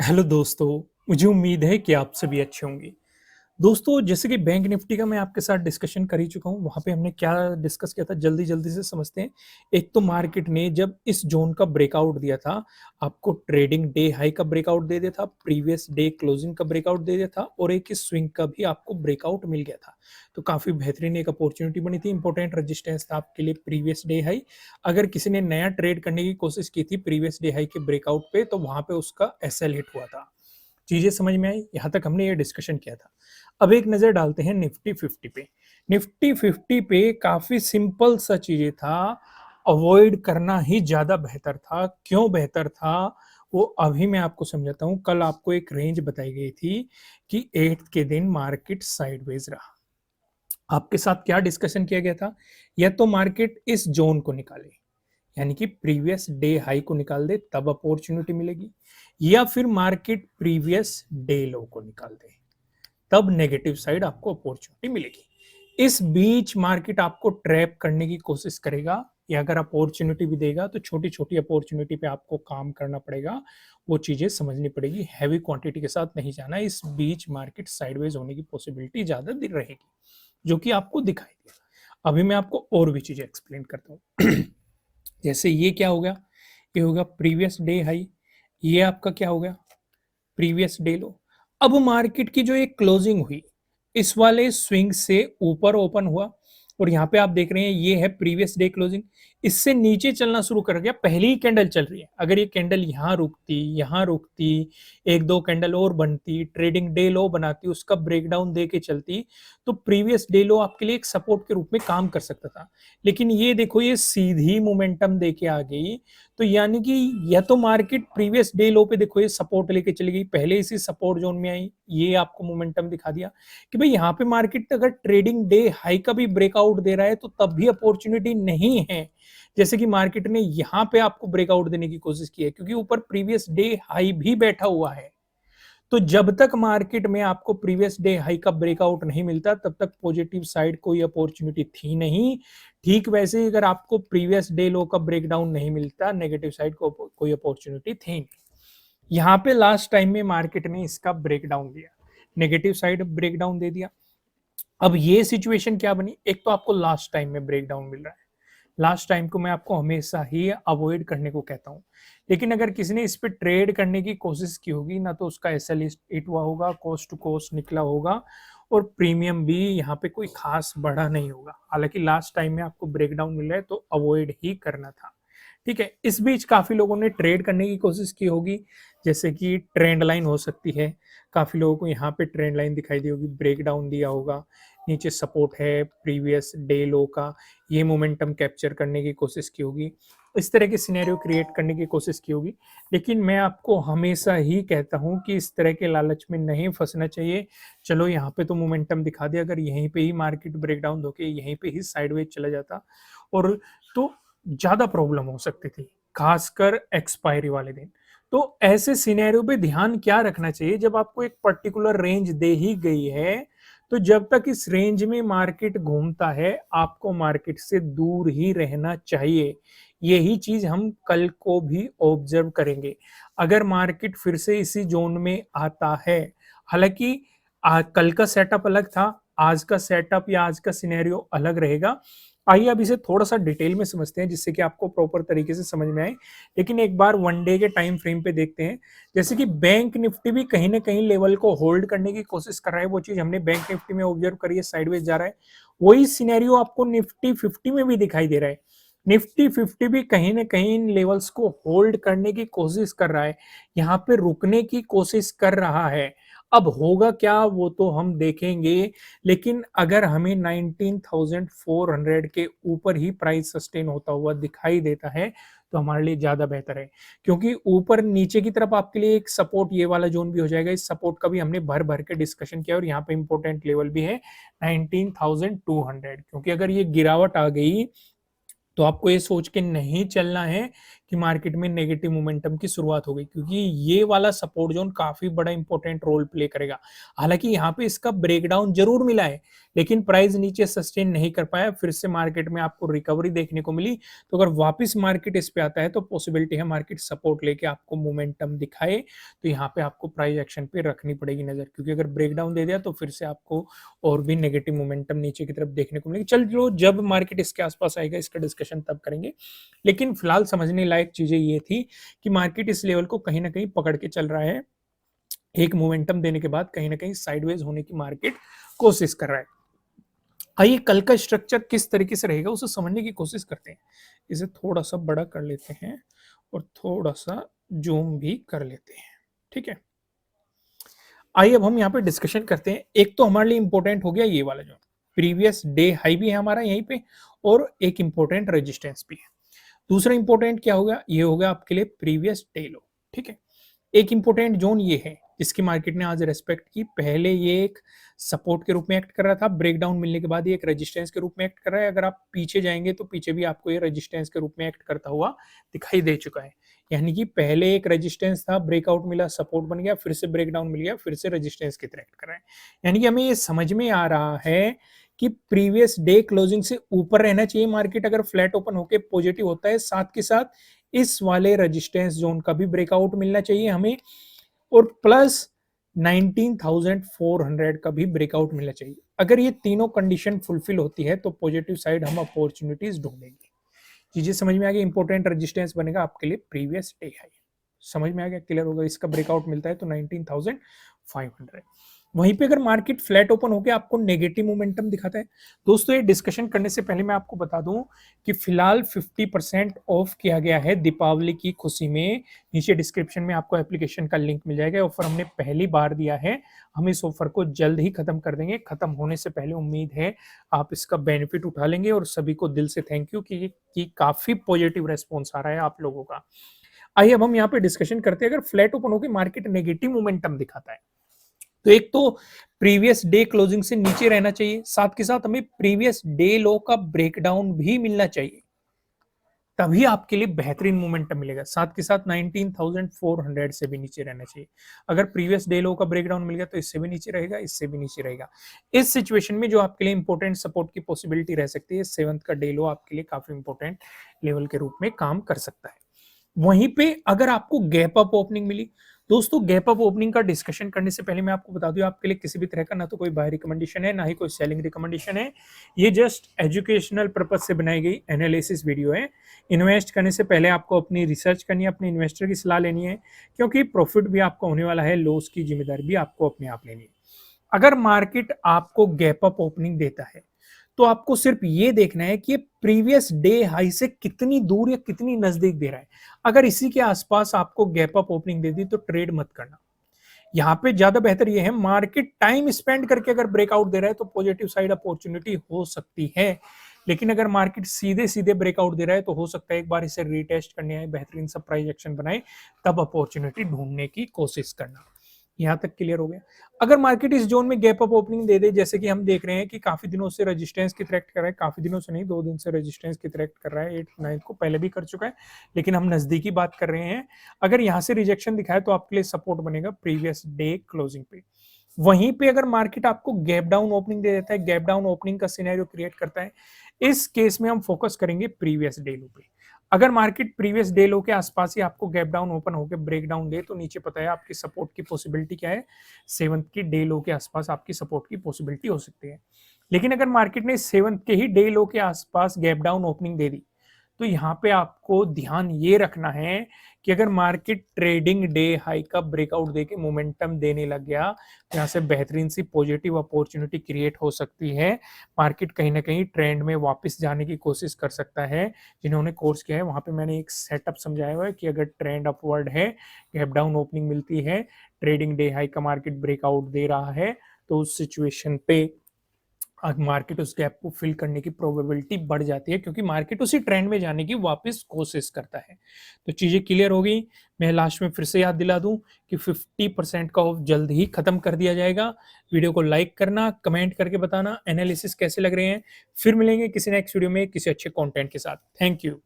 Hello दोस्तों, मुझे उम्मीद है कि आप सभी अच्छे होंगे। दोस्तों, जैसे कि बैंक निफ्टी का मैं आपके साथ डिस्कशन कर ही चुका हूँ, वहाँ पे हमने क्या डिस्कस किया था जल्दी-जल्दी से समझते हैं। एक तो मार्केट ने जब इस ज़ोन का ब्रेकआउट दिया था, आपको ट्रेडिंग डे हाई का ब्रेकआउट दे दिया था, प्रीवियस डे क्लोजिंग का ब्रेकआउट दे दिया था और एक इस स्विंग का भी आपको ब्रेकआउट मिल गया था। तो काफ़ी बेहतरीन एक अपॉर्च्युनिटी बनी थी, इंपॉर्टेंट रेजिस्टेंस था आपके लिए प्रीवियस डे हाई। अगर किसी ने नया ट्रेड करने की कोशिश की थी प्रीवियस डे हाई के ब्रेकआउट पे, तो वहाँ पे उसका एसएल हिट हुआ था। चीजें समझ में आई, यहां तक हमने ये डिस्कशन किया था। अब एक नजर डालते हैं निफ्टी 50 पे। निफ्टी 50 पे काफी सिंपल सा चीजें था, अवॉइड करना ही ज्यादा बेहतर था। क्यों बेहतर था वो अभी मैं आपको समझाता हूं। कल आपको एक रेंज बताई गई थी कि 8 के दिन मार्केट साइडवेज रहा। आपके साथ क्या डिस्कशन किया गया था, या तो मार्केट इस जोन को निकाले, यानी कि प्रीवियस डे हाई को निकाल दे तब अपॉर्चुनिटी मिलेगी, या फिर मार्केट प्रीवियस डे लो को निकाल दे तब नेगेटिव साइड आपको अपॉर्चुनिटी मिलेगी। इस बीच मार्केट आपको ट्रैप करने की कोशिश करेगा, या अगर अपॉर्चुनिटी भी देगा तो छोटी छोटी अपॉर्चुनिटी पे आपको काम करना पड़ेगा। वो चीजें समझनी पड़ेगी, हैवी क्वांटिटी के साथ नहीं जाना। इस बीच मार्केट साइडवेज होने की पॉसिबिलिटी ज्यादा रहेगी, जो कि आपको दिखाई दिया। अभी मैं आपको और भी चीजें एक्सप्लेन करता हूँ। जैसे ये क्या हो गया, ये होगा प्रीवियस डे हाई, ये आपका क्या हो गया, प्रीवियस डे लो। अब मार्केट की जो एक क्लोजिंग हुई, इस वाले स्विंग से ऊपर ओपन हुआ, और यहाँ पे आप देख रहे हैं ये है प्रीवियस डे क्लोजिंग। इससे नीचे चलना शुरू कर गया, पहली ही कैंडल चल रही है। अगर ये कैंडल यहाँ रुकती, एक दो कैंडल और बनती, ट्रेडिंग डे लो बनाती, उसका ब्रेकडाउन दे के चलती, तो प्रीवियस डे लो आपके लिए एक सपोर्ट के रूप में काम कर सकता था। लेकिन ये देखो, ये सीधी मोमेंटम दे के आ गई। तो यानी कि या तो मार्केट प्रीवियस डे लो पे देखो ये सपोर्ट लेके चली गई, पहले इसी सपोर्ट जोन में आई, ये आपको मोमेंटम दिखा दिया कि भाई यहाँ पे मार्केट अगर ट्रेडिंग डे हाई का भी ब्रेकआउट दे रहा है तो तब भी अपॉर्चुनिटी नहीं है। जैसे कि मार्केट ने यहाँ पे आपको ब्रेकआउट देने की कोशिश की है, क्योंकि ऊपर प्रीवियस डे हाई भी बैठा हुआ है। तो जब तक मार्केट में आपको प्रीवियस डे हाई का ब्रेकआउट नहीं मिलता, तब तक पॉजिटिव साइड कोई अपॉर्चुनिटी थी नहीं। ठीक वैसे ही अगर आपको प्रीवियस डे लो का ब्रेकडाउन नहीं मिलता, नेगेटिव साइड को कोई अपॉर्चुनिटी थी नहीं। यहाँ पे लास्ट टाइम में मार्केट ने इसका ब्रेकडाउन दिया, नेगेटिव साइड ब्रेकडाउन दे दिया। अब ये सिचुएशन क्या बनी, एक तो आपको लास्ट टाइम में ब्रेकडाउन मिल रहा है। लास्ट टाइम को मैं आपको हमेशा ही अवॉइड करने को कहता हूँ। लेकिन अगर किसी ने इस पे ट्रेड करने की कोशिश की होगी ना, तो उसका एसएल हिट हुआ होगा, कोस्ट टू कोस्ट निकला होगा, और प्रीमियम भी यहाँ पे कोई खास बढ़ा नहीं होगा। हालांकि लास्ट टाइम में आपको ब्रेकडाउन मिल रहा है तो अवॉइड ही करना था। ठीक है, इस बीच काफी लोगों ने ट्रेड करने की कोशिश की होगी, जैसे कि ट्रेंड लाइन हो सकती है। काफी लोगों को यहाँ पे ट्रेंड लाइन दिखाई दी होगी, ब्रेकडाउन दिया होगा, नीचे सपोर्ट है प्रीवियस डे लो का, ये मोमेंटम कैप्चर करने की कोशिश की होगी, इस तरह के सिनेरियो क्रिएट करने की कोशिश की होगी। लेकिन मैं आपको हमेशा ही कहता हूं कि इस तरह के लालच में नहीं फंसना चाहिए। चलो यहाँ पे तो मोमेंटम दिखा दिया, अगर यहीं पे ही मार्केट ब्रेकडाउन होके यहीं पे ही साइडवेज चला जाता, और तो ज्यादा प्रॉब्लम हो सकती थी, खासकर एक्सपायरी वाले दिन। तो ऐसे सिनेरियो पे ध्यान क्या रखना चाहिए, जब आपको एक पर्टिकुलर रेंज दे ही गई है, तो जब तक इस रेंज में मार्केट घूमता है, आपको मार्केट से दूर ही रहना चाहिए। यही चीज हम कल को भी ऑब्जर्व करेंगे। अगर मार्केट फिर से इसी जोन में आता है, हालांकि कल का सेटअप अलग था, आज का सेटअप या आज का सिनेरियो अलग रहेगा। आइए अब इसे थोड़ा सा डिटेल में समझते हैं, जिससे कि आपको प्रॉपर तरीके से समझ में आए। लेकिन एक बार वन डे के टाइम फ्रेम पे देखते हैं। जैसे कि बैंक निफ्टी भी कहीं ना कहीं लेवल को होल्ड करने की कोशिश कर रहा है, वो चीज हमने बैंक निफ्टी में ऑब्जर्व करी है, साइडवेज जा रहा है। वही सिनेरियो आपको निफ्टी 50 में भी दिखाई दे रहा है। निफ्टी 50 भी कहीं ना कहीं इन लेवल्स को होल्ड करने की कोशिश कर रहा है, यहाँ पे रुकने की कोशिश कर रहा है। अब होगा क्या वो तो हम देखेंगे। लेकिन अगर हमें 19,400 के ऊपर ही प्राइस सस्टेन होता हुआ दिखाई देता है, तो हमारे लिए ज्यादा बेहतर है। क्योंकि ऊपर नीचे की तरफ आपके लिए एक सपोर्ट ये वाला जोन भी हो जाएगा। इस सपोर्ट का भी हमने भर भर के डिस्कशन किया, और यहाँ पे इंपॉर्टेंट लेवल भी है 19,200। क्योंकि अगर ये गिरावट आ गई, तो आपको ये सोच के नहीं चलना है कि मार्केट में नेगेटिव मोमेंटम की शुरुआत हो गई, क्योंकि ये वाला सपोर्ट जोन काफ़ी बड़ा इंपॉर्टेंट रोल प्ले करेगा। हालाँकि यहाँ पे इसका ब्रेकडाउन ज़रूर मिला है, लेकिन प्राइस नीचे सस्टेन नहीं कर पाया, फिर से मार्केट में आपको रिकवरी देखने को मिली। तो अगर वापस मार्केट इस पे आता है तो पॉसिबिलिटी है मार्केट सपोर्ट लेके आपको मोमेंटम दिखाए, तो यहाँ पे आपको प्राइस एक्शन पे रखनी पड़ेगी नज़र, क्योंकि अगर ब्रेकडाउन दे दिया तो फिर से आपको और भी नेगेटिव मोमेंटम नीचे की तरफ देखने को मिलेगी। चलो जब मार्केट इसके आसपास आएगा इसका डिस्कशन तब करेंगे, लेकिन फिलहाल समझने लायक चीज़ें ये थी कि मार्केट इस लेवल को कहीं न कहीं पकड़ के चल रहा है। एक मोमेंटम देने के बाद कहीं न कहीं साइडवेज होने की मार्केट कोशिश कर रहा है। आइए कल का स्ट्रक्चर किस तरीके से रहेगा उसे समझने की कोशिश करते हैं। इसे थोड़ा-सा बड़ा कर लेते हैं और थोड़ा-सा ज़ूम भी कर लेते हैं। ठीक है? आइए अब हम यहाँ पे डिस्कशन करते हैं। एक तो हमारे लिए इम्पोर्टेंट हो गया ये वाला ज़ोन। प्रीवियस डे हाई भी है हमारा यहीं पे और एक इम्पोर्टेंट रेजिस्टेंस भी है। दूसरा इम्पोर्टेंट क्या होगा? ये होगा आपके लिए प्रीवियस डे लो। ठीक है? एक इम्पोर्टेंट जोन ये है जिसकी मार्केट ने आज रेस्पेक्ट की। पहले ये एक सपोर्ट के रूप में एक्ट कर रहा था, ब्रेकडाउन मिलने के बाद ये एक रेजिस्टेंस के रूप में एक्ट कर रहा है। अगर आप पीछे जाएंगे तो पीछे भी आपको ये रेजिस्टेंस के रूप में एक्ट करता हुआ दिखाई दे चुका है। यानी कि पहले एक रेजिस्टेंस था, ब्रेकआउट मिला, सपोर्ट बन गया, फिर से ब्रेकडाउन मिल गया, फिर से रेजिस्टेंस की तरह एक्ट कर रहा है। यानी कि हमें ये समझ में आ रहा है कि प्रीवियस डे क्लोजिंग से ऊपर रहना चाहिए मार्केट अगर फ्लैट ओपन होकर पॉजिटिव होता है। साथ के साथ इस वाले रेजिस्टेंस जोन का भी ब्रेकआउट मिलना चाहिए हमें और प्लस 19,400 का भी ब्रेकआउट मिलना चाहिए। अगर ये तीनों कंडीशन फुलफिल होती है तो पॉजिटिव साइड हम अपॉर्चुनिटीज ढूंढेंगे। चीजें समझ में आ गई। इंपॉर्टेंट रेजिस्टेंस बनेगा आपके लिए प्रीवियस डे हाई। समझ में आ गया, क्लियर होगा। इसका ब्रेकआउट मिलता है तो 19,500। वहीं पे अगर मार्केट फ्लैट ओपन होकर आपको नेगेटिव मोमेंटम दिखाता है, दोस्तों ये डिस्कशन करने से पहले मैं आपको बता दूं कि फिलहाल 50% ऑफ किया गया है दीपावली की खुशी में। नीचे डिस्क्रिप्शन में आपको एप्लीकेशन का लिंक मिल जाएगा। ऑफर हमने पहली बार दिया है, हम इस ऑफर को जल्द ही खत्म कर देंगे। खत्म होने से पहले उम्मीद है आप इसका बेनिफिट उठा लेंगे और सभी को दिल से थैंक यू कि काफी पॉजिटिव रेस्पॉन्स आ रहा है आप लोगों का। आइए अब हम यहाँ पे डिस्कशन करते हैं। अगर फ्लैट ओपन होकर मार्केट नेगेटिव मोमेंटम दिखाता है तो एक तो प्रीवियस डे क्लोजिंग से नीचे रहना चाहिए, साथ के साथ हमें प्रीवियस डे लो का ब्रेकडाउन भी मिलना चाहिए, तभी आपके लिए बेहतरीन मोमेंटम मिलेगा। साथ के साथ 19,400 से भी नीचे रहना चाहिए। अगर प्रीवियस डे लो का ब्रेकडाउन मिल गया तो इससे भी नीचे रहेगा, इससे भी नीचे रहेगा। इस सिचुएशन में जो आपके लिए इंपॉर्टेंट सपोर्ट की पॉसिबिलिटी रह सकती है, 7th का डे लो आपके लिए काफी इंपॉर्टेंट लेवल के रूप में काम कर सकता है। वहीं पे अगर आपको गैप अप ओपनिंग मिली, दोस्तों गैप अप ओपनिंग का डिस्कशन करने से पहले मैं आपको बता दूं आपके लिए किसी भी तरह का ना तो कोई बाय रिकमेंडेशन है ना ही कोई सेलिंग रिकमेंडेशन है। ये जस्ट एजुकेशनल पर्पज से बनाई गई एनालिसिस वीडियो है। इन्वेस्ट करने से पहले आपको अपनी रिसर्च करनी है, अपने इन्वेस्टर की सलाह लेनी है, क्योंकि प्रॉफिट भी आपका होने वाला है, लॉस की जिम्मेदारी भी आपको अपने आप लेनी है। अगर मार्केट आपको गैप अप ओपनिंग देता है तो आपको सिर्फ ये देखना है कि ये प्रीवियस डे हाई से कितनी दूर या कितनी नजदीक दे रहा है। अगर इसी के आसपास आपको गैप अप ओपनिंग दे दी तो ट्रेड मत करना। यहाँ पे ज्यादा बेहतर ये है मार्केट टाइम स्पेंड करके अगर ब्रेकआउट दे रहा है तो पॉजिटिव साइड अपॉर्चुनिटी हो सकती है, लेकिन अगर मार्केट सीधे सीधे ब्रेकआउट दे रहा है तो हो सकता है एक बार इसे रीटेस्ट करने आए, बेहतरीन सा प्राइस एक्शन बनाए, तब अपॉर्चुनिटी ढूंढने की कोशिश करना। यहाँ तक क्लियर हो गया। अगर मार्केट इस जोन में गैप अप ओपनिंग दे दे, जैसे कि हम देख रहे हैं कि काफी दिनों से रेजिस्टेंस की थ्रेट कर रहा है, काफी दिनों से नहीं 2 दिन से रेजिस्टेंस की थ्रेट कर रहा है, 8 9 को पहले भी कर चुका है, लेकिन हम नजदीकी बात कर रहे हैं। अगर यहाँ से रिजेक्शन दिखाए तो आपके लिए सपोर्ट बनेगा प्रीवियस डे क्लोजिंग पे। वहीं पे अगर मार्केट आपको गैप डाउन ओपनिंग दे देता है, गैप डाउन ओपनिंग का सिनेरियो क्रिएट करता है, इस केस में हम फोकस करेंगे प्रीवियस डे लो पे। अगर मार्केट प्रीवियस डे लो के आसपास ही आपको गैप डाउन ओपन होकर ब्रेक डाउन दे तो नीचे पता है आपकी सपोर्ट की पॉसिबिलिटी क्या है, 7th की डे लो के आसपास आपकी सपोर्ट की पॉसिबिलिटी हो सकती है। लेकिन अगर मार्केट ने 7th के ही डे लो के आसपास गैप डाउन ओपनिंग दे दी तो यहाँ पे आपको ध्यान ये रखना है कि अगर मार्केट ट्रेडिंग डे हाई का ब्रेकआउट देके मोमेंटम देने लग गया तो यहाँ से बेहतरीन सी पॉजिटिव अपॉर्चुनिटी क्रिएट हो सकती है। मार्केट कहीं ना कहीं ट्रेंड में वापस जाने की कोशिश कर सकता है। जिन्होंने कोर्स किया है वहां पे मैंने एक सेटअप समझाया हुआ है कि अगर ट्रेंड अपवर्ड है, गैप डाउन ओपनिंग मिलती है, ट्रेडिंग डे हाई का मार्केट ब्रेकआउट दे रहा है, तो उस सिचुएशन पे मार्केट उस गैप को फिल करने की प्रोबेबिलिटी बढ़ जाती है, क्योंकि मार्केट उसी ट्रेंड में जाने की वापस कोशिश करता है। तो चीजें क्लियर हो गई। मैं लास्ट में फिर से याद दिला दूं कि 50% का ऑफ जल्द ही खत्म कर दिया जाएगा। वीडियो को लाइक करना, कमेंट करके बताना एनालिसिस कैसे लग रहे हैं। फिर मिलेंगे किसी नेक्स्ट वीडियो में किसी अच्छे कंटेंट के साथ। Thank you.